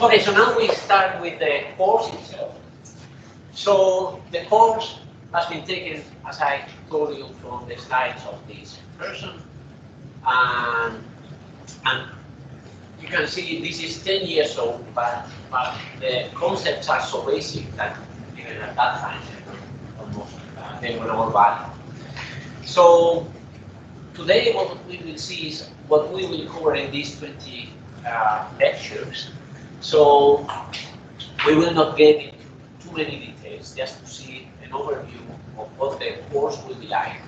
Okay, so now we start with the course itself. So the course has been taken, as I told you, from the slides of this person, and, and you can see this is 10 years old, but the concepts are so basic that even at that time almost they were all valid. So today what we will see is what we will cover in these 20 lectures. So we will not get into too many details, just to see an overview of what the course will be like.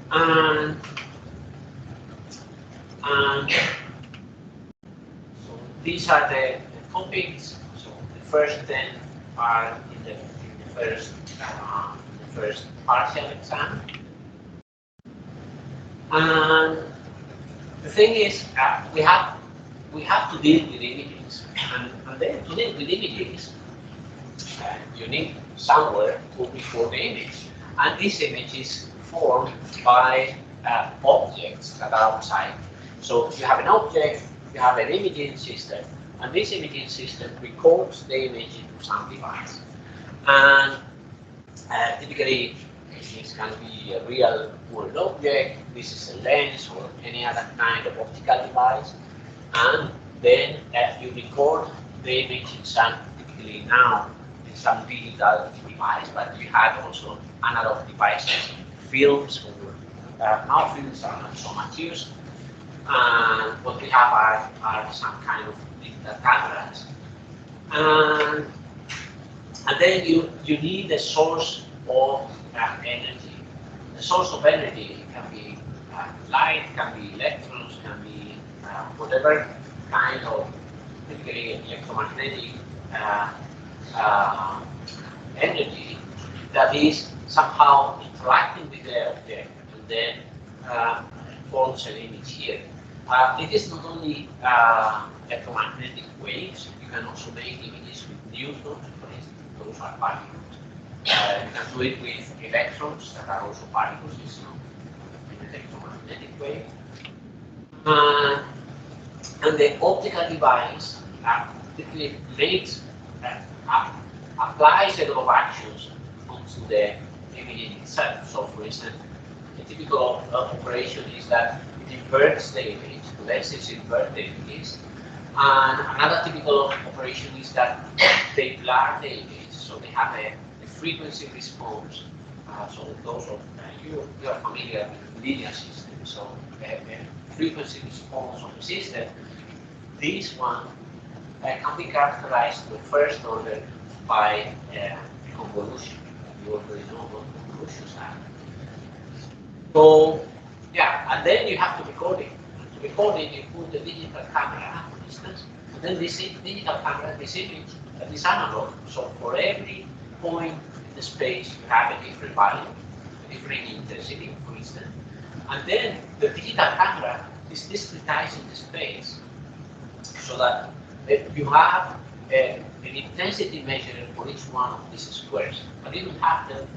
And so these are the topics. So the first 10 are in the first partial exam. And the thing is, we have to deal with images, and then to deal with images, you need somewhere to record the image, and this image is formed by objects that are outside. So you have an object, you have an imaging system, and this imaging system records the image into some device. And typically, this can be a real world object, this is a lens or any other kind of optical device, and then you record the image in some, typically now, in some digital device, but you have also analog devices, films, or now films are not so much used, and what we have are some kind of digital cameras. And then you need a source of energy. The source of energy can be light, can be electrons, can be whatever kind of typically electromagnetic energy that is somehow interacting with the object and then forms an image here. It is not only electromagnetic waves, you can also make images with neutrons, for instance, those are particles. You can do it with electrons that are also particles, it's not an electromagnetic wave. And the optical device typically makes, applies a lot of actions onto the image itself. So for instance, a typical operation is that it inverts the image, the lenses invert the image. And another typical operation is that they blur the image, so they have a frequency response. So those of you are familiar with linear systems, so a frequency response of the system. This one can be characterized to the first order by convolution. You already know what convolutions are. So, yeah, and then you have to record it. To record it, you put the digital camera, for instance, and then this digital camera, this image, is analog. So for every point in the space, you have a different value, a different intensity, for instance. And then the digital camera is discretizing the space so that you have an intensity measure for each one of these squares. But you don't have them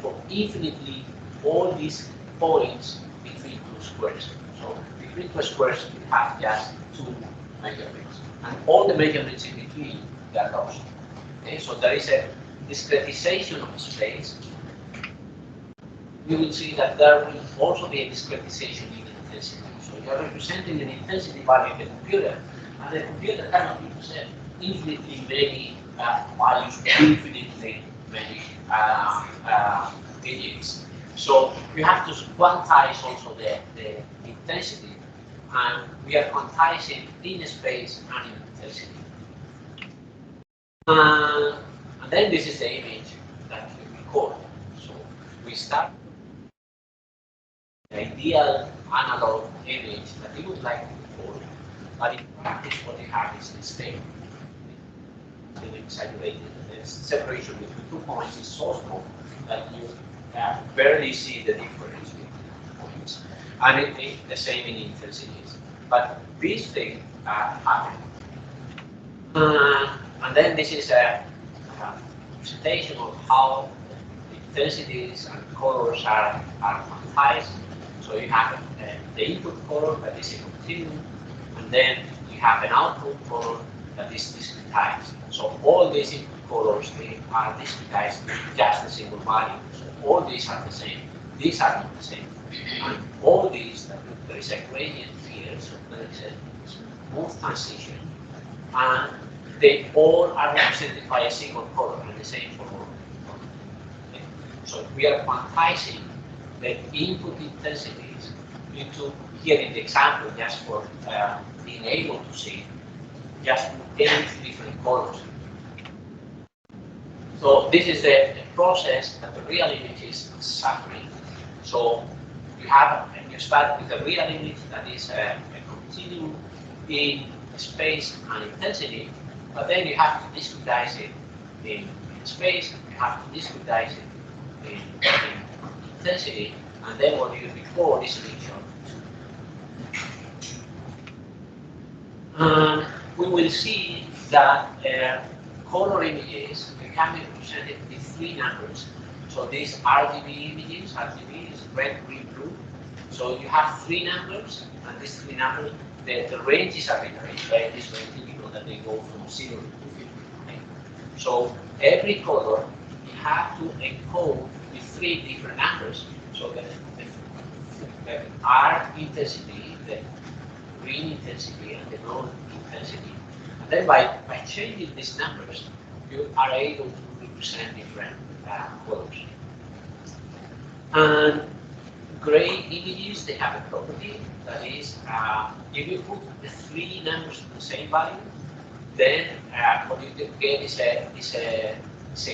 for infinitely all these points between two squares. So between two squares, you have just two measurements. And all the measurements in between, they are lost. Okay? So there is a discretization of space. You will see that there will also be a discretization in intensity. So you are representing an intensity value in the computer, and the computer cannot represent infinitely many values, infinitely many digits. So you have to quantize also the intensity, and we are quantizing in space and in intensity. And then this is the image that we record. So we start the ideal analog image that you would like to record, but in practice what you have is this thing. It's exaggerated. The separation between 2 points is so small that you barely see the difference between points. And the same in intensities. But these things happen. And then this is a presentation of how intensities and colors are quantized. So you have the input color that is a continuum, and then you have an output color that is discretized. So all these input colors, they are discretized with just a single value. So all these are the same. These are not the same. And all these, there is a gradient here, so there is a smooth transition, and they all are represented by a single color, and the same for all. Okay. So we are quantizing the input intensities into, here in the example, just for being able to see, just 8 different colors. So this is the process that the real image is suffering. So you start with a real image that is a continuum in space and intensity, but then you have to discretize it in space, you have to discretize it in intensity, and then what you before this picture. And we will see that color images can be represented with 3 numbers. So these RGB images, RGB is red, green, blue. So you have 3 numbers, and these 3 numbers, the range is arbitrary. Right? This range, you know that they go from 0 to 250. Right? So every color you have to encode with 3 different numbers. So the R intensity, the green intensity, and the blue intensity. And then by changing these numbers, you are able to represent different colors. And gray images, they have a property that is, if you put the 3 numbers to the same value, then what you get is a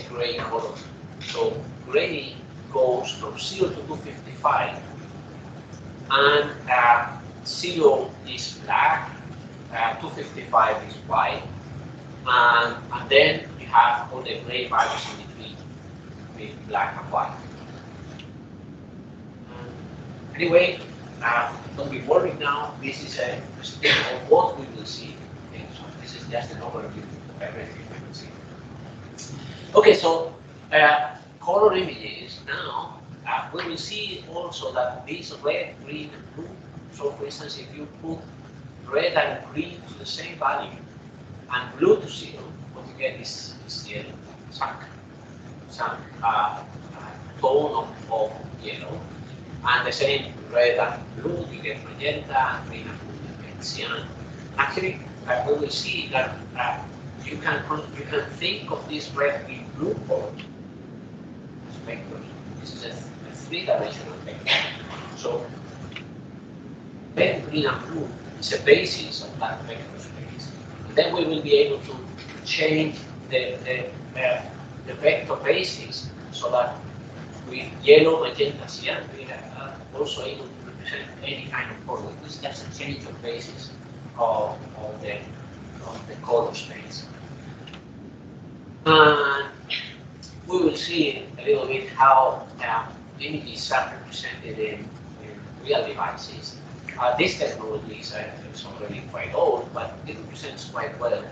gray color. So gray goes from 0 to 255, and 0 is black, 255 is white, and then you have all the gray values in between black and white. Anyway, don't be worried now. This is a presentation of what we will see. Okay, so this is just an overview of everything we will see. Okay, so color images now. We will see also that these red, green, and blue. So, for instance, if you put red and green to the same value and blue to 0, what you get is yellow, some tone of yellow. And the same red and blue, you get magenta, green and blue, you get cyan. Actually, we will see that you can think of this red, green, blue color vectors. This is a 3-dimensional vector. So red, green, and blue is a basis of that vector space. And then we will be able to change the vector basis so that with yellow, magenta, cyan, we are also able to represent any kind of color. This is just a change of basis of the color space. And we will see a little bit how images are represented in real devices. This technology is already quite old, but it represents quite well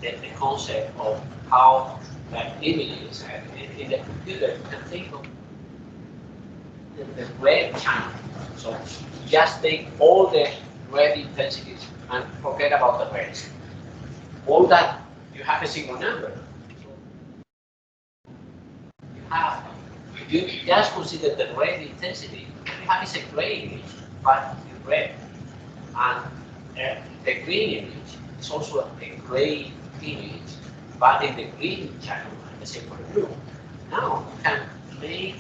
the concept of how images in the computer. You can think of the red channel. So just take all the red intensities and forget about the reds. All that, you have a single number. If you just consider the red intensity, you have is a gray image, but in red. And the green image is also a gray image, but in the green channel, and the same for the blue. Now you can make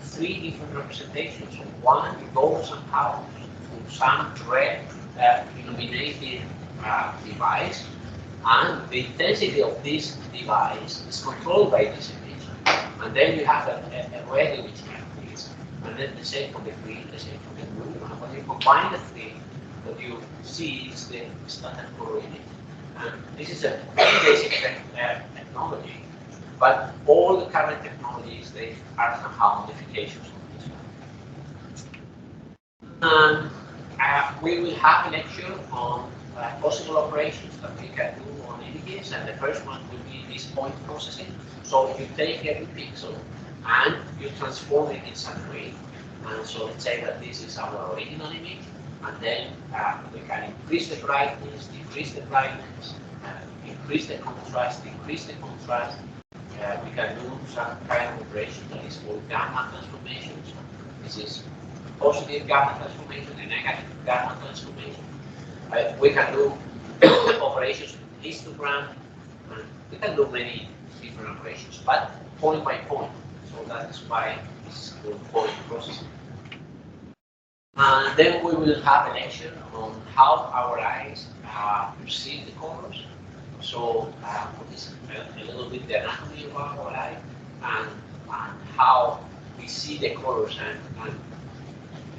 3 different representations. One, you go somehow to some red illuminated device, and the intensity of this device is controlled by this image. And then you have a red image like this, and then the same for the green, the same for the blue. And when you combine the 3, what you see is the standard color image. And this is a very basic technology, but all the current technologies, they are somehow modifications of this one. And we will have a lecture on possible operations that we can do on images, and the first one will be this point processing. So you take every pixel and you transform it in some way. And so let's say that this is our original image, and then we can increase the brightness, decrease the brightness, increase the contrast, decrease the contrast. We can do some kind of operation that is called gamma transformations. This is positive gamma transformation and negative gamma transformation. We can do operations with histogram, and we can do many different operations, but point by point. So that is why this is called point processing. And then we will have a lecture on how our eyes perceive the colors. So this is a little bit the anatomy of our eye and how we see the colors. And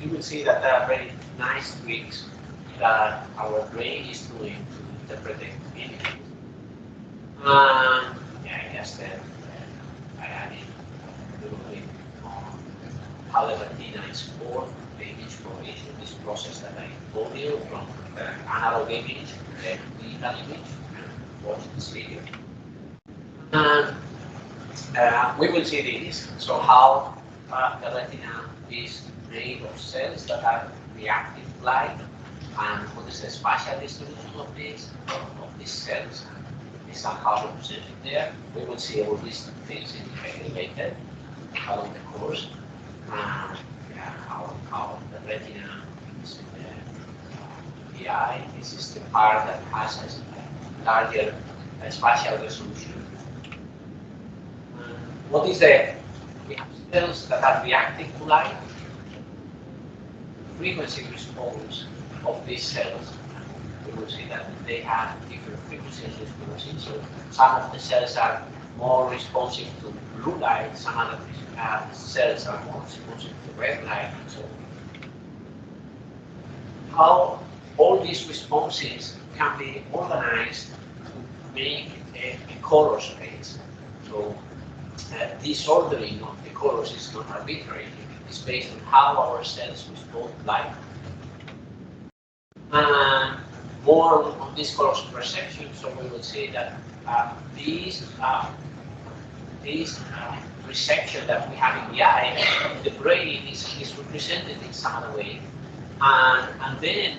you will see that there are very nice tricks that our brain is doing to interpret the images. And yeah, I guess then I added a little bit on how the retina is formed, the image formation, this process that I told you from the analog image to the digital image, and watch this video. And we will see this, so how the retina is made of cells that are reactive to light, and what is the spatial distribution of these cells, and is somehow represented there. We will see all these things in later along the course. How the retina is the eye. This is the part that has a larger spatial resolution. What is the cells that are reactive to light? Frequency response of these cells. We will see that they have different frequency responses. So some of the cells are more responsive to blue light, some other cells are more responsive to red light, and so on. How all these responses can be organized to make a color space. So this ordering of the colors is not arbitrary. It's based on how our cells respond to light. And more on this color perception, so we will see that these reception that we have in the eye, the brain is represented in some other way. And then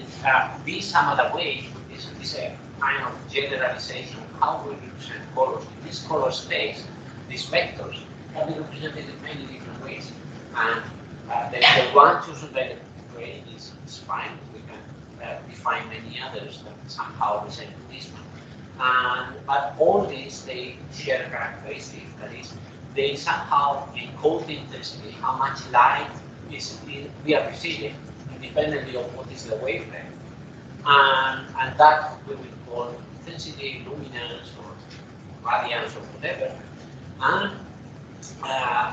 this some other way is a kind of generalization of how we represent colors. In this color space, these vectors can be represented in many different ways. And the one chosen by the brain is fine. We can define many others that somehow resemble this one. But all these, they share a characteristic, that is, they somehow encode the intensity, how much light we are receiving, independently of what is the wavelength. And that we will call intensity, luminance, or radiance, or whatever. And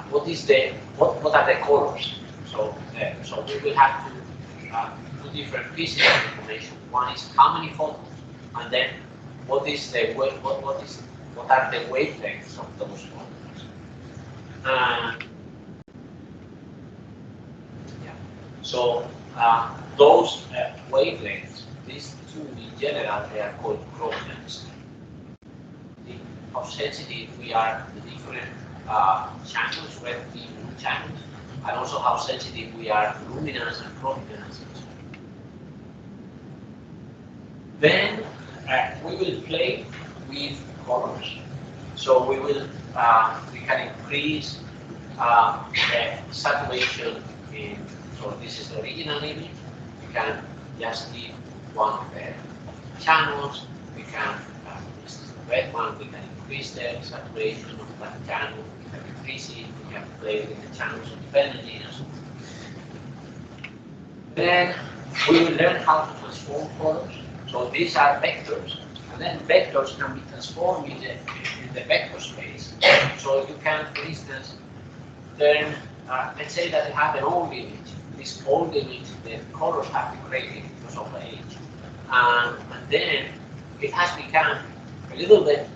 what are the colors? So we will have to two different pieces of information. One is how many photons, and then what are the wavelengths of those photons. So those wavelengths, these two in general, they are called chrominance. How sensitive we are to the different channels, red, green, blue channels, and also how sensitive we are to luminance and chrominance. Then we will play with colors. So we can increase the saturation in. So this is the original image. We can just give one of the channels. We can this is the red one. We can increase the saturation of that channel. We can increase it. We can play with the channels independently and so on. Then we will learn how to transform colors. So these are vectors, and then vectors can be transformed in the vector space. So you can, for instance, turn. Let's say that you have an old image. This old image, the colors have degraded because of age, and then it has become a little bit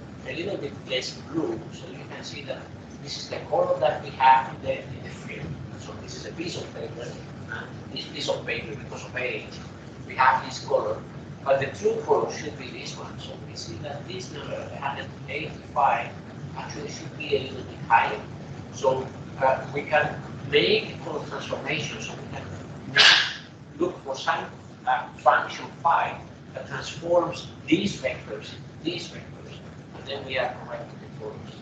less blue. So you can see that this is the color that we have in the film. So this is a piece of paper, and this piece of paper, because of age, we have this color. But the true color should be this one. So we see that this number, 185, actually should be a little bit higher. So we can make color transformation. So we can look for some function phi that transforms these vectors, and then we are correcting the forms.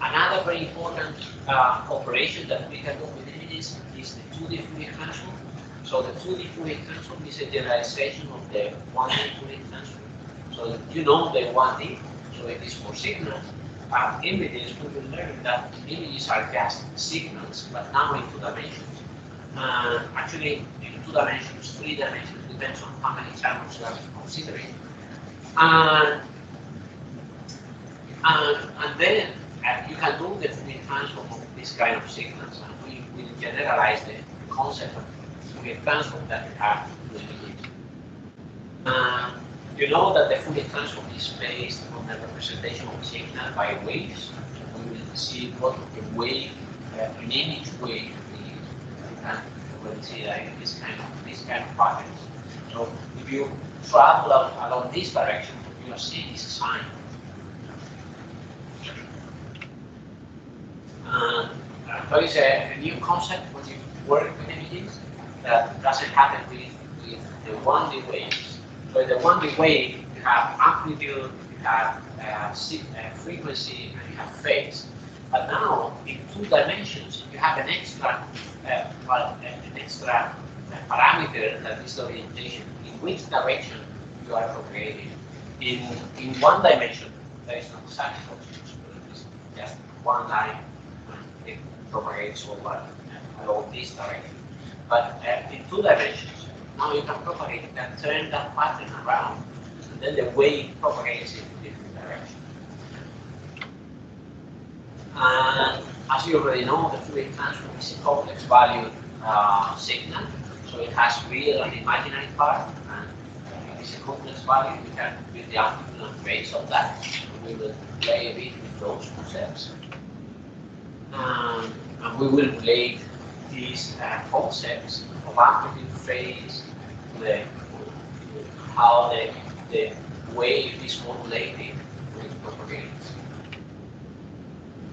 Another very important operation that we can do with images is the 2D Fourier transform. So the 2D Fourier transform is a generalization of the 1D Fourier transform. So you know the 1D, so it is for signals. Images, we will learn that images are just signals, but now in 2 dimensions. Actually, in 2 dimensions, 3 dimensions, depends on how many channels you are considering. And then you can do the Fourier transform of this kind of signals, and we will generalize the concept of Fourier transform that we have to images. You know that the Fourier transform is based on the representation of signal by waves. We will see what the wave, an image wave is. And we will see like this kind of patterns. So if you travel along this direction, you are seeing this sign. There is a new concept when you work with images that doesn't happen with the 1D waves. So in the 1D wave, you have amplitude, you have frequency, and you have phase. But now, in 2 dimensions, you have an extra parameter that is the orientation, in which direction you are propagating. In 1 dimension, there is no such process. It's just one line, and it propagates over along this direction. But in 2 dimensions, now you can propagate, you can turn that pattern around, and then the wave propagates in a different direction. And as you already know, the Fourier transform is a complex valued signal, so it has real and imaginary part, and it is a complex value. We can build the amplitude and phase of that. We will play a bit with those concepts. And we will relate these concepts of amplitude, phase, how the wave is modulated with propagates.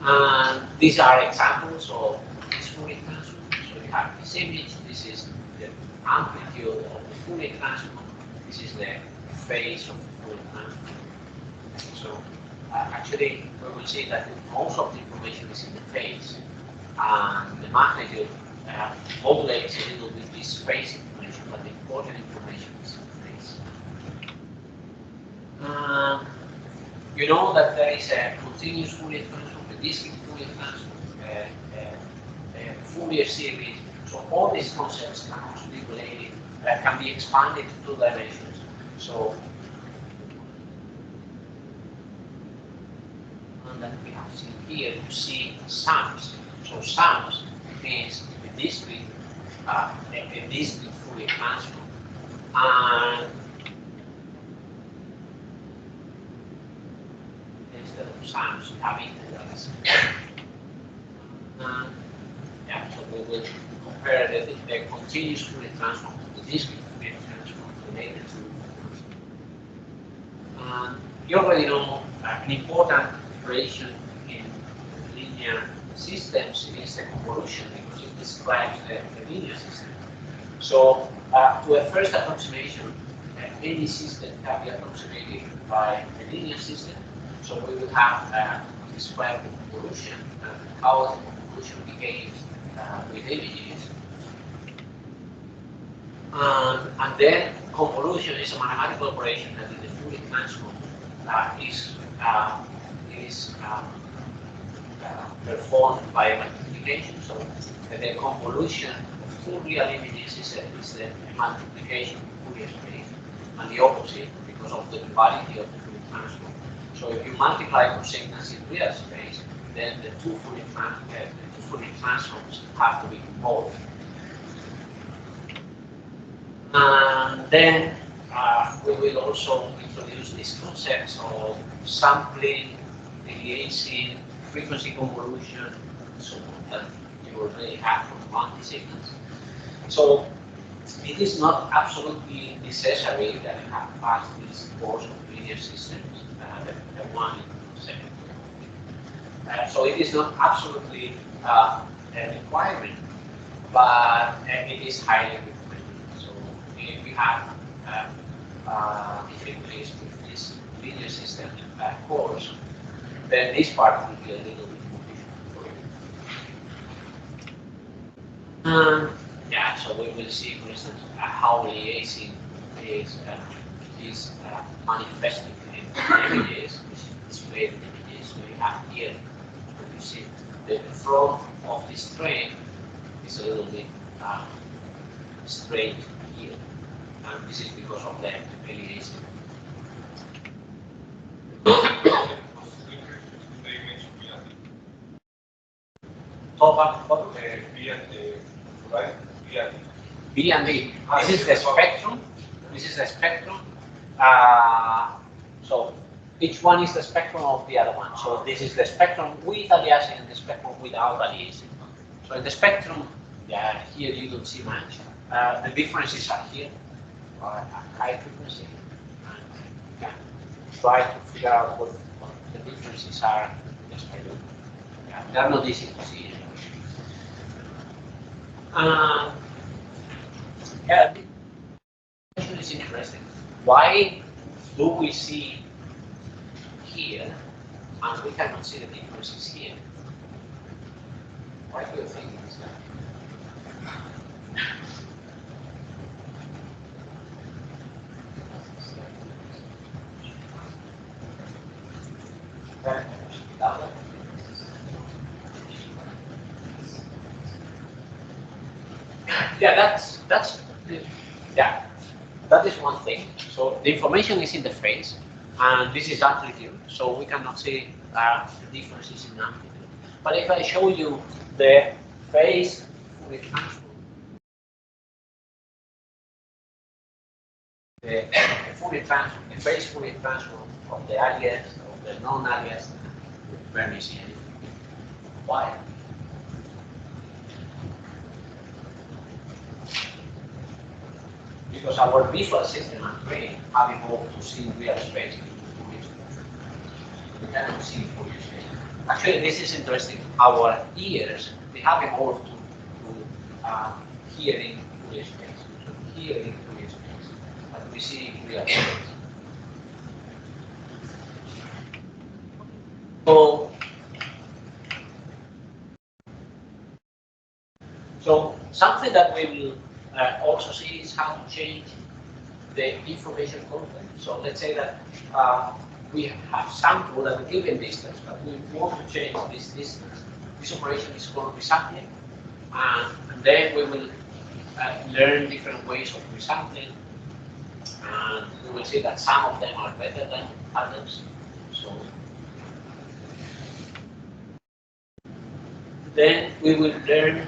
And these are examples of this Fourier transform. So you have this image, this is the amplitude of the Fourier transform, this is the phase of the Fourier transform. So actually, we will see that most of the information is in the phase, and the magnitude modulates a little bit this phase information, but the important information is in the phase. You know that there is a continuous Fourier transform, a discrete Fourier transform, Fourier series. So all these concepts can also be related, can be expanded to 2 dimensions. So that we have seen here, you see sums. So sums means a discrete Fourier transform. And instead of sums, you have integrals. Yeah, so we will compare the continuous Fourier transform to the discrete Fourier transform related to. You already know an important operation in linear systems is the convolution, because it describes the linear system. So to a first approximation, any system can be approximated by a linear system. So we will have described the convolution and how the convolution behaves with images. And then convolution is a mathematical operation that in the Fourier transform is performed by multiplication. So the convolution of 2 real images is the multiplication of Fourier space, and the opposite because of the duality of the Fourier transform. So if you multiply cosignals in real space, then the two Fourier transforms have to be involved. And then we will also introduce these concepts of sampling, aliasing, frequency convolution, and so on that you already have from 1D signals. So it is not absolutely necessary that you have passed this course of linear systems, the one in second. So it is not absolutely a requirement but it is highly recommended. So if we have difficulties with this video system course, then this part will be a little bit more difficult for you. Yeah, so we will see, for instance, how liaising is manifesting in images, which is displayed in images. So you have here, you see the front of this train is a little bit straight here, and this is because of the aliasing. Top B and D. This is the spectrum. This is the spectrum. So each one is the spectrum of the other one. So this is the spectrum with aliasing and the spectrum without aliasing. So in the spectrum, yeah, here you don't see much. The differences are here, at high frequency. And you can try to figure out what the differences are just by looking. Yeah, they're not easy to see. Yeah, this question is interesting. Why do we see here and we cannot see the differences here? Why do you think it is that? Yeah, that is one thing. So the information is in the phase, and this is amplitude, so we cannot see the differences in amplitude. But if I show you the phase Fourier transform, the phase Fourier transform of the alias, of the non-alias, very easy. Why? Because our visual system and brain have evolved to see real space. We cannot see Fourier space. Actually, this is interesting. Our ears, they have evolved to hearing Fourier space. So hearing Fourier space, but we see real space. So something that we will also see is how to change the information content. So let's say that we have sampled at a given distance, but we want to change this distance. This operation is called resampling, and then we will learn different ways of resampling, and we will see that some of them are better than others. So then we will learn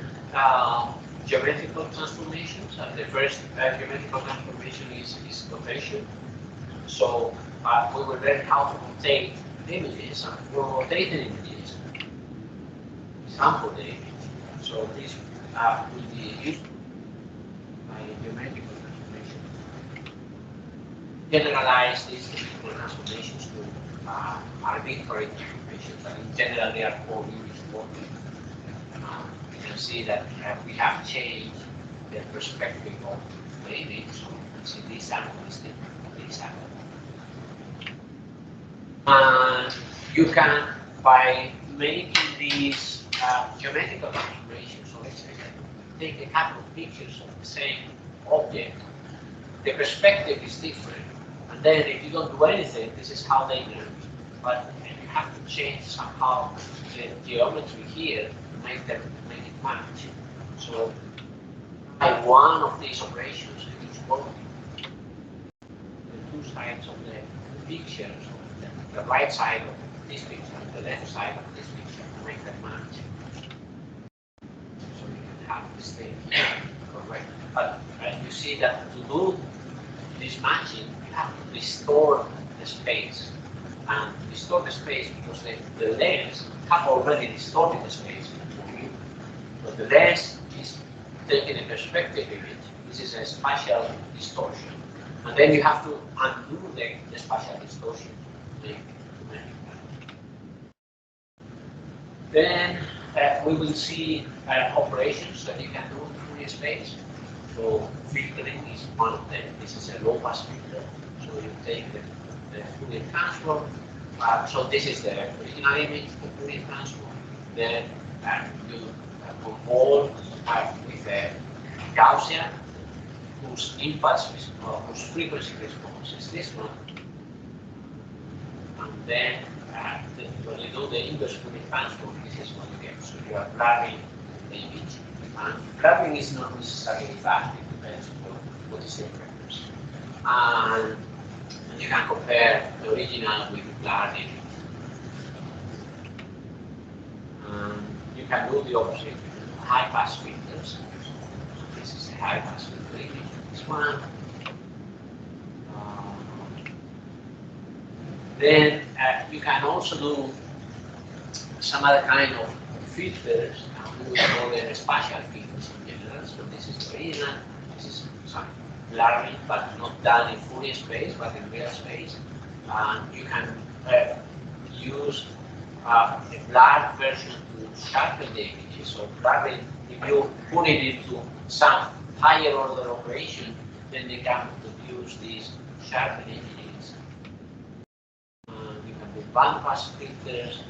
geometrical transformations. The first geometrical transformation is rotation. So we will learn how to rotate images, and for rotating images, sample the image. So this will be useful by geometrical transformation. Generalize these geometrical transformations to arbitrary transformations, and in general they are called uniform. You can see that we have changed the perspective of the image. So you can see this angle is different from this angle. And you can, by making these geometrical transformations, so let's say take a couple of pictures of the same object, the perspective is different. And then if you don't do anything, this is how they learn. But you have to change somehow the geometry here to make it match. So by one of these operations, you use both the two sides of the picture, so the right side of this picture and the left side of this picture to make them match. So you can have this thing here, correct? But you see that to do this matching, you have to restore the space. And distort the space because the lens have already distorted the space. But the lens is taking a perspective image. This is a spatial distortion. And then you have to undo the spatial distortion to make it. Then we will see operations that you can do in Fourier space. So filtering is one of them. This is a low-pass filter. So you take the Fourier transform. So this is the original image of the Fourier transform. Then you convolve with a Gaussian whose impulse, whose frequency response is this one. And then when you do the inverse Fourier transform, this is what you get. So you are blurring the image. And blurring is not necessarily bad, it depends on what is the preference. And you can compare the original with the blurred image. And you can do the opposite, high pass filters. So this is a high pass filter image, this one. Then you can also do some other kind of filters. We will call them spatial filters in general. So this is the original. This is some blurring, but not done in Fourier space, but in real space. And you can use a blurred version to sharpen the images. So blurring, if you put it into some higher order operation, then they can produce these sharpened images. You can do bandpass filters,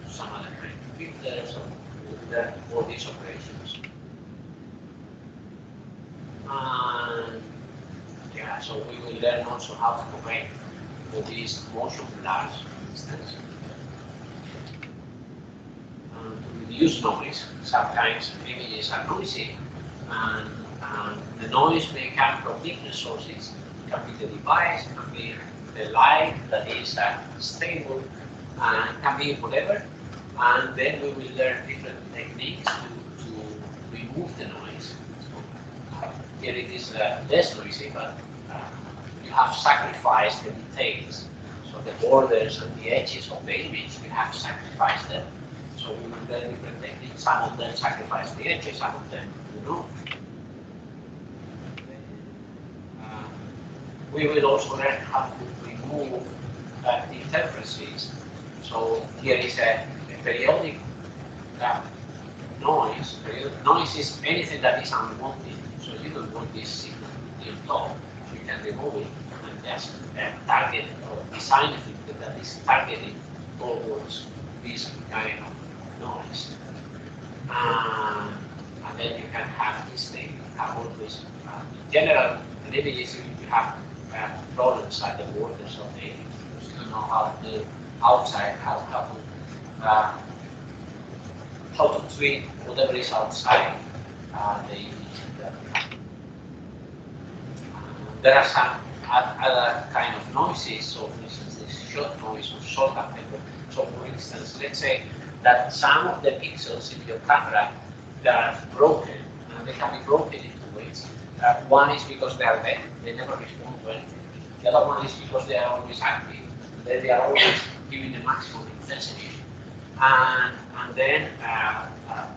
some other kind of filters, so learn all these operations. And yeah, so we will learn also how to correct for these motion blurs, for instance. To reduce noise, sometimes images are noisy, and the noise may come from different sources. It can be the device, it can be the light that is stable, and it can be whatever. And then we will learn different techniques to remove the noise. So, here it is less noisy, but you have sacrificed the details. So the borders and the edges of the image, you have sacrificed them. So we will learn different techniques. Some of them sacrifice the edges, some of them do not. We will also learn how to remove the interferences. So here is a periodic noise. Periodic noise is anything that is unwanted. So you don't want this signal on top. You can remove it and just target or design a filter that is targeted towards this kind of noise. And then you can have this thing. Always, in general, in images you have problems at the borders of the image. You don't know how to outside, how to treat whatever is outside the image. There are some other kind of noises. So, for instance, this shot noise or salt and pepper. So, for instance, let's say that some of the pixels in your camera they are broken, and they can be broken in two ways. One is because they are dead, they never respond to anything. The other one is because they are always active, they are always giving the maximum intensity. And then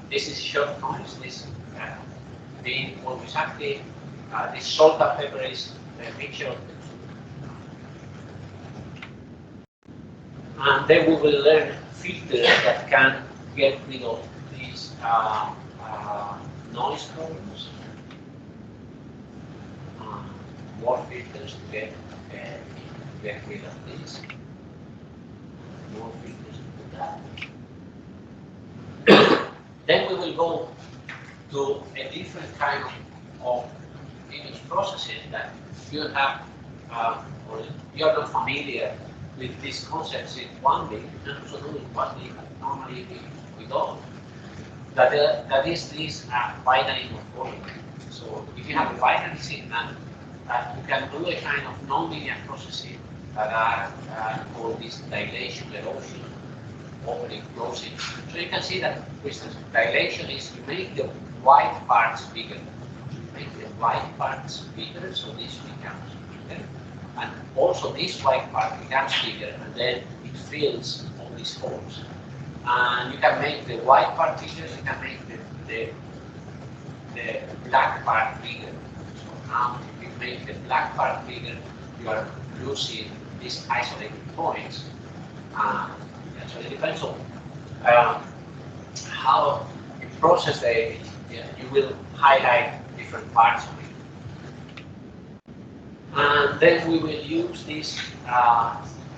this is short noise, this being always active. This salt and pepper is a mixture of the two. And then we will learn filters that can get rid of these noise problems. More filters to get rid of this. More filters to do that. Then we will go to a different kind of image processing that you have or you are not familiar with these concepts in 1D, and also do in 1D, but normally we don't. That is this binary morphology. So if you have a binary signal, you can do a kind of nonlinear processing that are called this dilation, erosion, opening, closing. So you can see that, for instance, dilation is you make the white parts bigger. Make the white parts bigger, so this becomes bigger. And also this white part becomes bigger, and then it fills all these holes. And you can make the white part bigger, you can make the black part bigger. So now if you make the black part bigger, you are losing these isolated points. So it depends on how you process the image. Yeah, you will highlight different parts of it. And then we will use this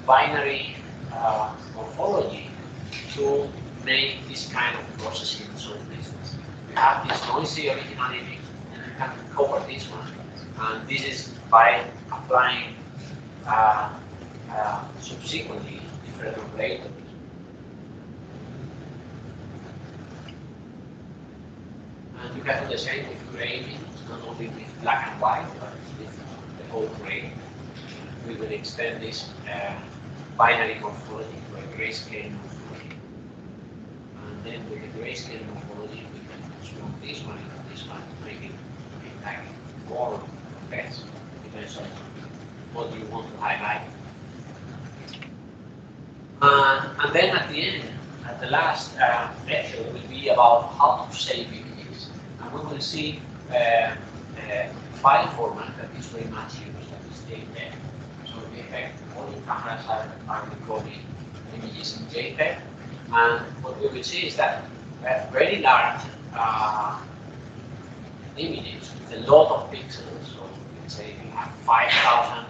binary morphology to make this kind of processing in some business. We have this noisy original image, and you can cover this one. And this is by applying subsequently different operators. And you can do the same with grading, not only with black and white, but with the whole gray. We will extend this binary morphology to a grayscale morphology. And then with the grayscale morphology, we can transform this one into this one to make it like more or less, depends on what you want to highlight. And then at the end, at the last lecture, will be about how to save images. And we will see a file format that is very much used, that is JPEG. So in effect, all the cameras are recording images in JPEG. And what we will see is that very large images with a lot of pixels, so let's say you have 5,000,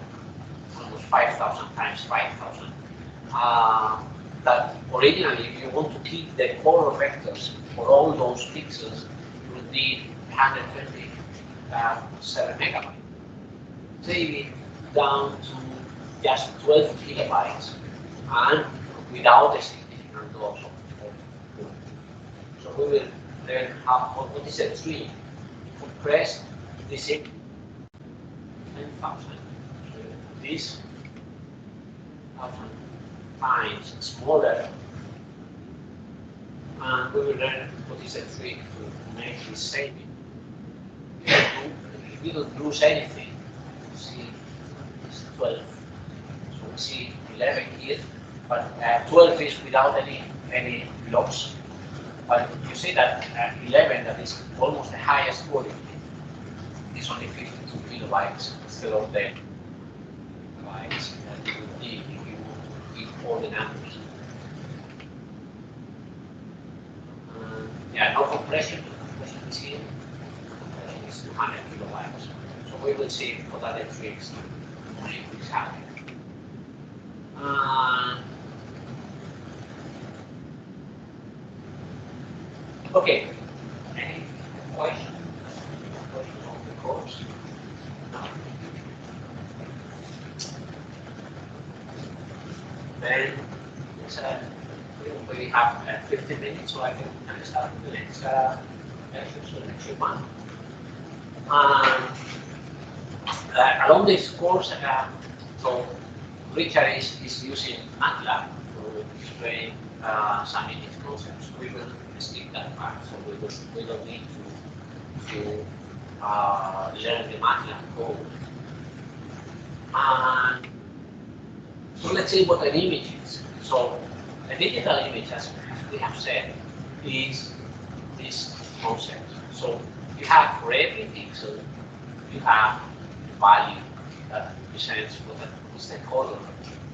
almost 5,000 times 5,000, that originally, if you want to keep the color vectors for all those pixels, you would need 127 megabytes. Save it down to just 12 kilobytes and without a significant loss of color. So we will learn what is a tree. Compress this in 10,000. So this 1,000 times smaller, and we will learn what is a trick to make this saving. If you don't lose anything, you see it's 12. So we see 11 here, but 12 is without any loss. But you see that 11, that is almost the highest quality, is only 52 kilobytes instead of the bytes that you would need if you want to keep all the numbers. Yeah, no compression. Compression is here. Compression is 200 kilobytes. So we will see what are the tricks to make this happen. Okay. Any questions? Questions on the course? No. Then we have 15 minutes, so I can start the next lecture, so the next one. Along this course, so Richard is using MATLAB to explain some image concepts. We will skip that part, so we don't need to learn the MATLAB code. And so let's see what an image is. So a digital image, as we have said, is this concept. So you have for every pixel, you have a value that represents what is the color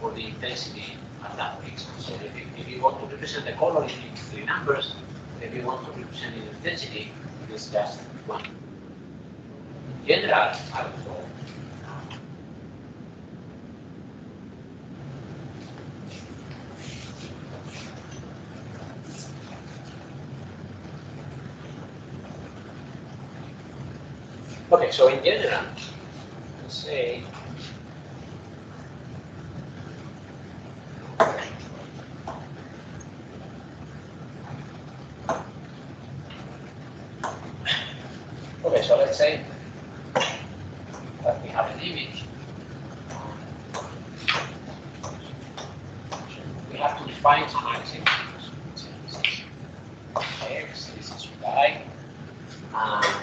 or the intensity of that pixel. So if you want to represent the color, you need 3 numbers. If you want to represent the intensity, it's just 1. In general, I would go. Okay, so in general, let's say okay, so let's say that we have an image. We have to define some axes. X, this is Y.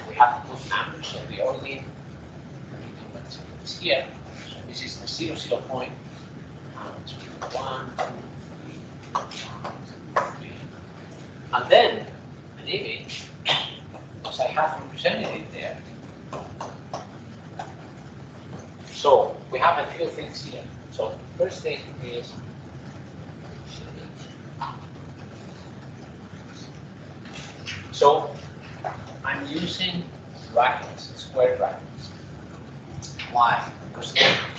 We have to put numbers, so we all need here. So this is the 0, 0 point. 1, 2, 3. And then an image, because I have represented it there. So we have a few things here. So first thing is using brackets, square brackets. Why? Because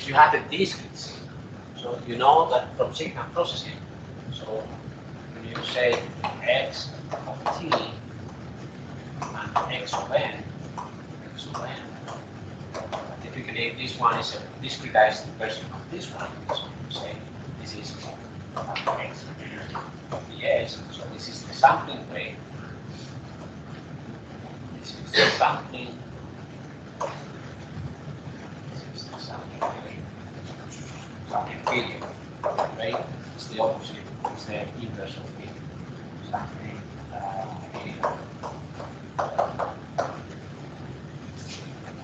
you have a discrete signal. So you know that from signal processing. So when you say x of t and x of n, typically this one is a discretized version of this one. So you say this is x of ds. So this is the sampling rate. This is the sampling. This is the sampling rate. Sampling period. Right? It's the opposite. It's the inverse of the sampling period.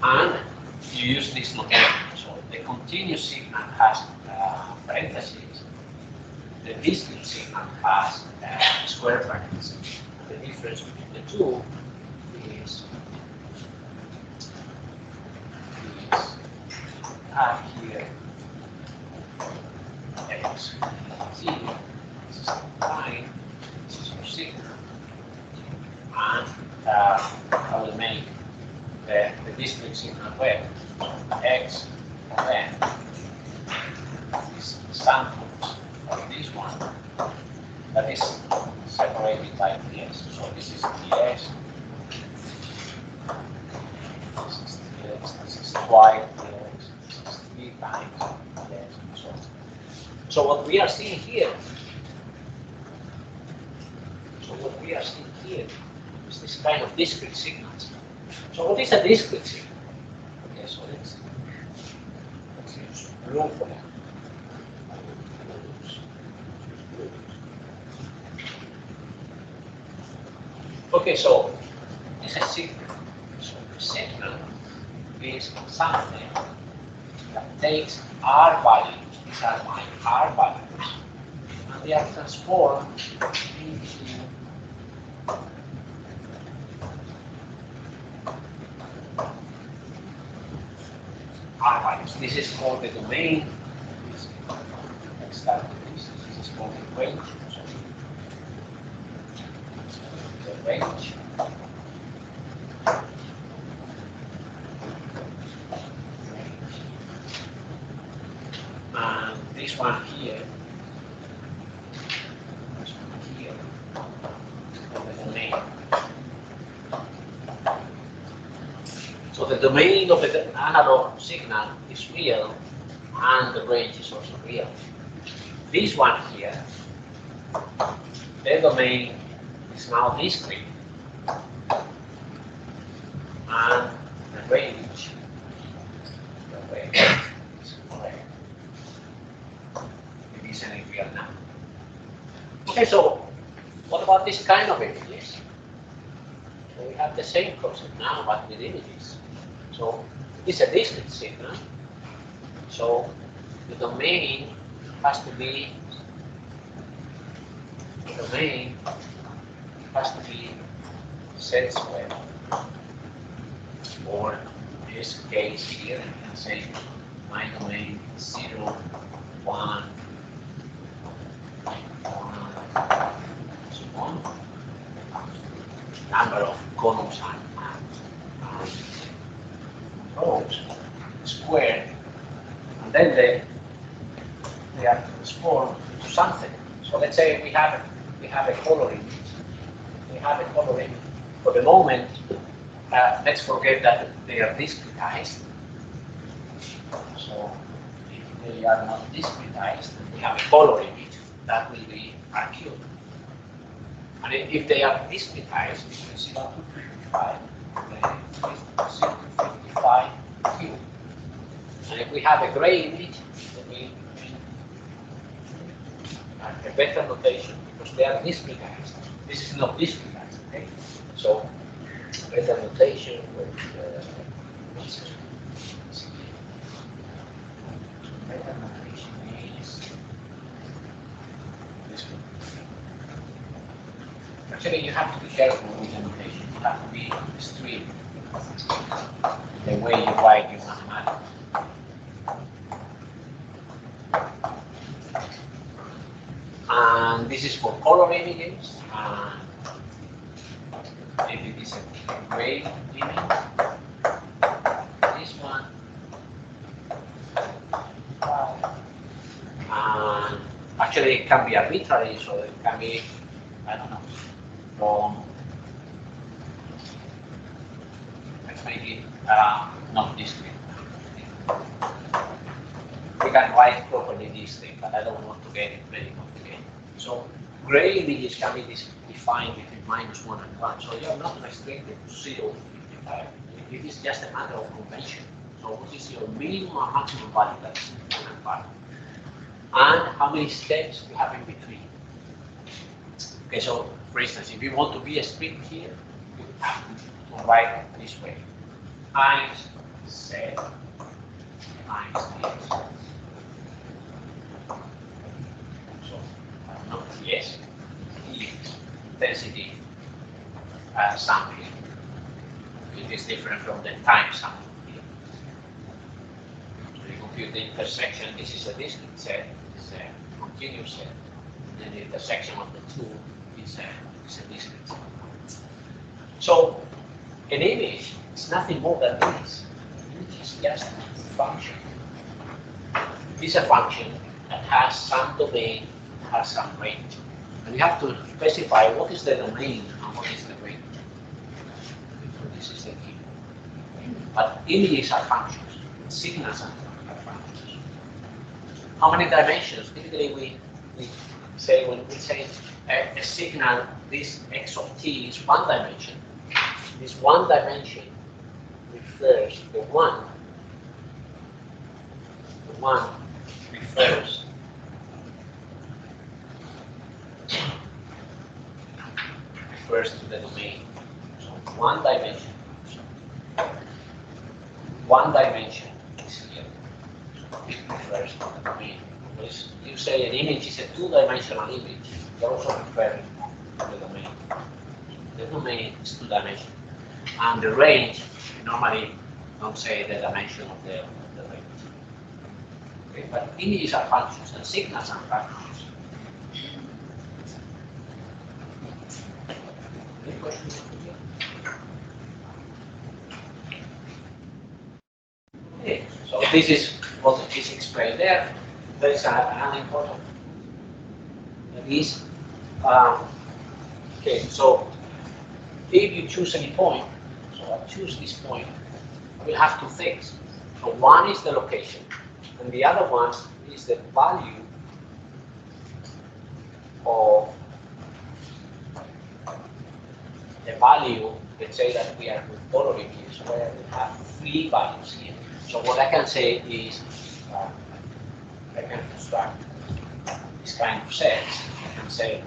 And you use this notation. So the continuous signal has parentheses. The discrete signal has square brackets. The difference between the two is have here x. See, this is time, this is your signal, and I will make the discrete signal web x of n is samples of this one that is separated by ds. So this is ds, this is ds, this is twice ds, this is 3 times ds, and so on. So what we are seeing here, is this kind of discrete signals. So what is a discrete signal? Okay, so let's use blue for that. Okay, so this is a signal. So the signal is something that takes R values. These are my R values, and they are transformed into R values. This is called the domain. Let's start with this. This is called the range. So the range. And this one here. This one here. The domain. So the domain of the analog signal is real, and the range is also real. This one here, the domain is now discrete, and the range is correct. It isn't real now. Okay, so what about this kind of images? So we have the same concept now, but with images. So it's a discrete signal. So the domain has to be set square. Or in this case here, I can say my domain is 0, 1, 1, so on. Number of columns and rows squared, and then they are transformed into something. So let's say we have a color image. We have a color image. For the moment, let's forget that they are discretized. So if they are not discretized, we have a color image. That will be our cube. And if they are discretized, you can see 255, then 0.55 cube. And if we have a gray image, then we have a better notation because they are discretized. This is not discretized, okay? So better notation with better notation is this one. Actually, you have to be careful with the notation. You have to be strict the way you write your mathematics. And this is for color images. And if it is a gray image, this one, and actually it can be arbitrary, so it can be, I don't know, from, let's make it not discrete. We can write properly this thing, but I don't want to get it very complicated. So gray images can be defined between -1 and 1, so you're not restricted to 0 to 55. It is just a matter of convention. So what is your minimum or maximum value that is 1 and 5? And how many steps you have in between. Okay, so for instance, if you want to be strict here, you have to write it this way. Times Z times this. So, not yes, density sampling. It is different from the time sampling here. So you compute the intersection. This is a discrete set, this is a continuous set. And the intersection of the two is a discrete set. So an image is nothing more than this. An image is just a function. It's a function that has some domain, has some range. And you have to specify what is the domain and what is the range. So this is the key. But images are functions, signals are functions. How many dimensions? Typically we say when we say a signal, this x of t is one dimension. This one dimension refers to one refers to the domain. So one dimension is here. It refers to the domain. If you say an image is a two-dimensional image, you're also referring to the domain. The domain is two-dimensional. And the range, we normally don't say the dimension of the range. Okay, but images are functions and signals are functions. Any questions? Okay, so this is what is explained there. There is another important. That is, okay, so if you choose any point, so I choose this point, we have two things. So one is the location, and the other one is the value of let's say that we are with color images where we have three values here. So what I can say is, I can construct this kind of sets. I can say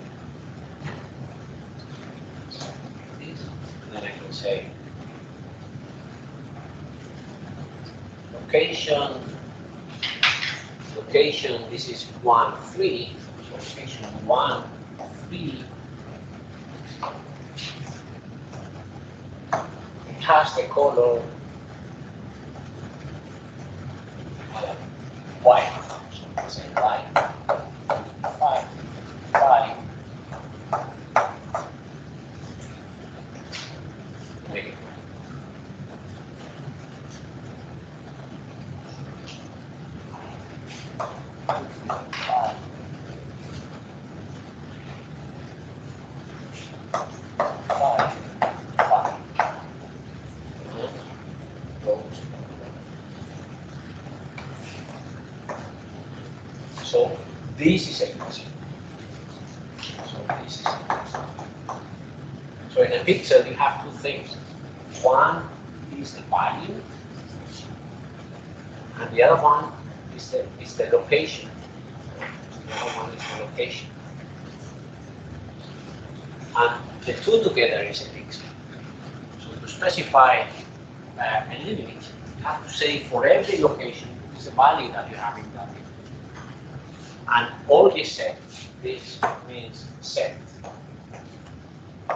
this, and then I can say location, this is 1, 3, so location 1, 3, it has the color white, so I can say white, 5, 5, wait. So this is a pixel. So in a pixel you have two things. One is the value, and the other one is the location. The other one is the location. And the two together is a pixel. So to specify an image, you have to say for every location is the value that you have in that image. And all this set, this means set. You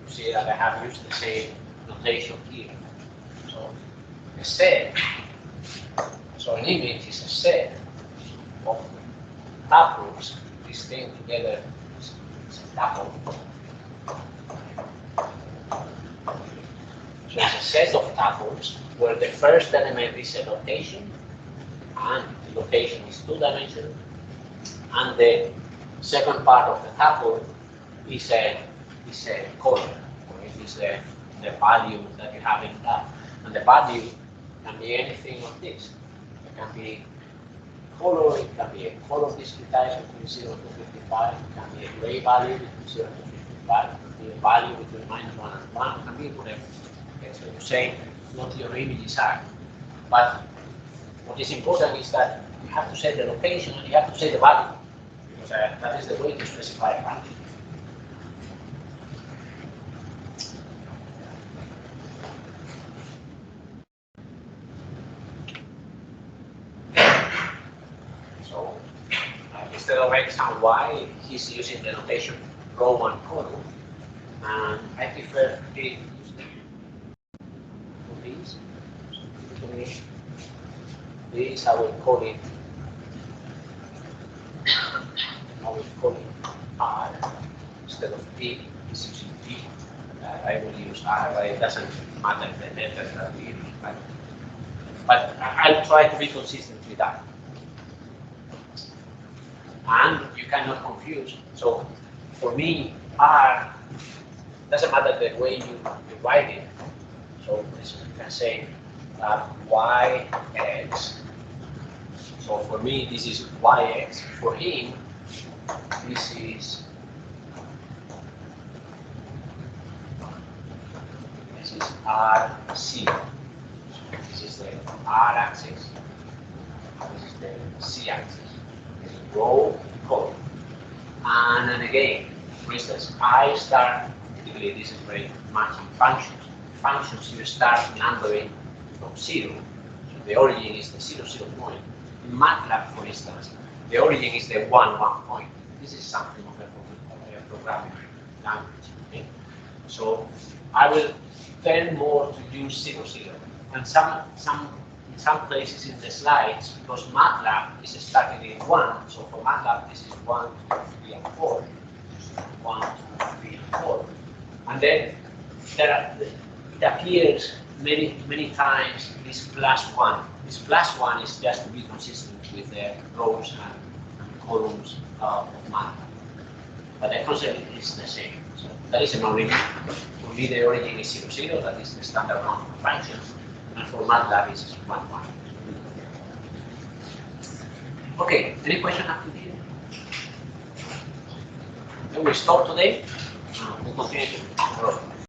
see that I have used the same notation here. So a set, so an image is a set of tuples. This thing together is a tuple. So it's a set of tuples where the first element is a location, and the location is two-dimensional, and the second part of the tuple is a color, or it is the value that you have in that. And the value can be anything of this. It can be color, it can be a color discretized between 0 to 55, it can be a gray value between 0 to 55, it can be a value between -1 and 1, it can be whatever. Okay, so you say what your images are. But what is important is that you have to say the location and you have to say the value, because that is the way to specify a value. So instead of X and Y, he's using the notation row and column, and I prefer to use these. This I will call it R instead of P. This is P. I will use R, but it doesn't matter the letters that we use. But I'll try to be consistent with that. And you cannot confuse. So for me, R doesn't matter the way you write it. So you can say YX. So for me, this is YX. For him, this is RC. This is the R axis. This is the C axis. This is row, column. And then again, for instance, I start, typically this is very much in functions. Functions, you start numbering from 0. So the origin is the 0, 0 point. In MATLAB, for instance, the origin is the 1, 1 point. This is something of a programming language. Okay? So I will tend more to use 0, 0. And in some places in the slides, because MATLAB is starting in 1, so for MATLAB this is 1, 2, 3, and 4. 1, 2, 3, and 4. And then it appears many times this +1. This +1 is just to be consistent with the rows and columns of MATLAB. But the concept is the same. So that is an origin. For me, the origin is 0, 0. That is the standard one for functions. And for MATLAB, it's 1, 1. Okay, any question up to here? Then we stop today. We'll continue tomorrow.